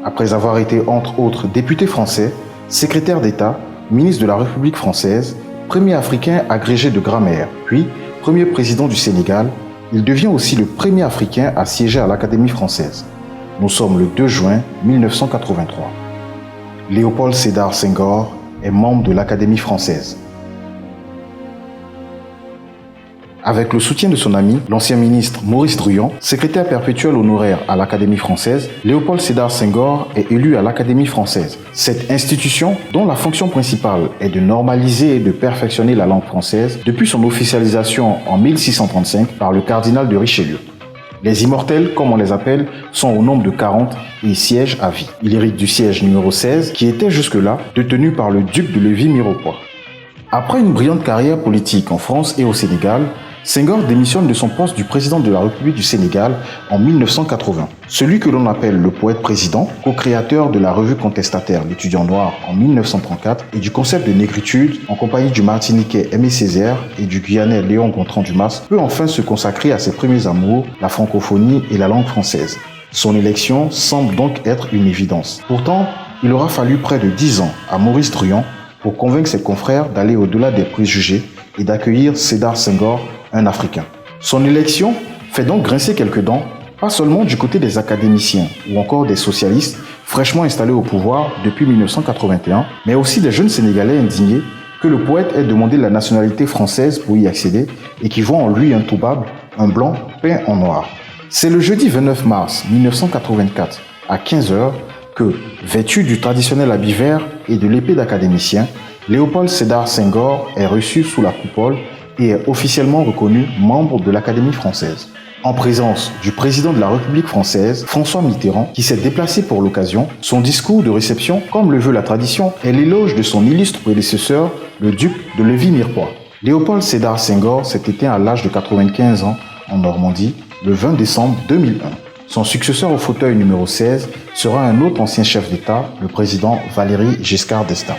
Après avoir été entre autres député français, secrétaire d'État, ministre de la République française, premier Africain agrégé de grammaire, puis premier président du Sénégal, il devient aussi le premier Africain à siéger à l'Académie française. Nous sommes le 2 juin 1983. Léopold Sédar Senghor est membre de l'Académie française. Avec le soutien de son ami, l'ancien ministre Maurice Druon, secrétaire perpétuel honoraire à l'Académie française, Léopold Sédar Senghor est élu à l'Académie française. Cette institution, dont la fonction principale est de normaliser et de perfectionner la langue française depuis son officialisation en 1635 par le cardinal de Richelieu. Les immortels, comme on les appelle, sont au nombre de 40 et siègent à vie. Il hérite du siège numéro 16 qui était jusque-là détenu par le duc de Lévis-Mirepoix. Après une brillante carrière politique en France et au Sénégal, Senghor démissionne de son poste du président de la République du Sénégal en 1980. Celui que l'on appelle le poète président, co-créateur de la revue contestataire L'Étudiant Noir en 1934 et du concept de négritude en compagnie du Martiniquais Aimé Césaire et du Guyanais Léon Gontran-Dumas, peut enfin se consacrer à ses premiers amours, la francophonie et la langue française. Son élection semble donc être une évidence. Pourtant, il aura fallu près de 10 ans à Maurice Druon pour convaincre ses confrères d'aller au-delà des préjugés et d'accueillir Sédar Senghor, un Africain. Son élection fait donc grincer quelques dents, pas seulement du côté des académiciens ou encore des socialistes fraîchement installés au pouvoir depuis 1981, mais aussi des jeunes Sénégalais indignés que le poète ait demandé la nationalité française pour y accéder et qui voient en lui un toubab, un blanc peint en noir. C'est le jeudi 29 mars 1984 à 15h que, vêtu du traditionnel habit vert et de l'épée d'académicien, Léopold Sédar Senghor est reçu sous la coupole et est officiellement reconnu membre de l'Académie française. En présence du président de la République française, François Mitterrand, qui s'est déplacé pour l'occasion, son discours de réception, comme le veut la tradition, est l'éloge de son illustre prédécesseur, le duc de Lévis-Mirepoix. Léopold Sédar Senghor s'est éteint à l'âge de 95 ans en Normandie le 20 décembre 2001. Son successeur au fauteuil numéro 16 sera un autre ancien chef d'État, le président Valéry Giscard d'Estaing.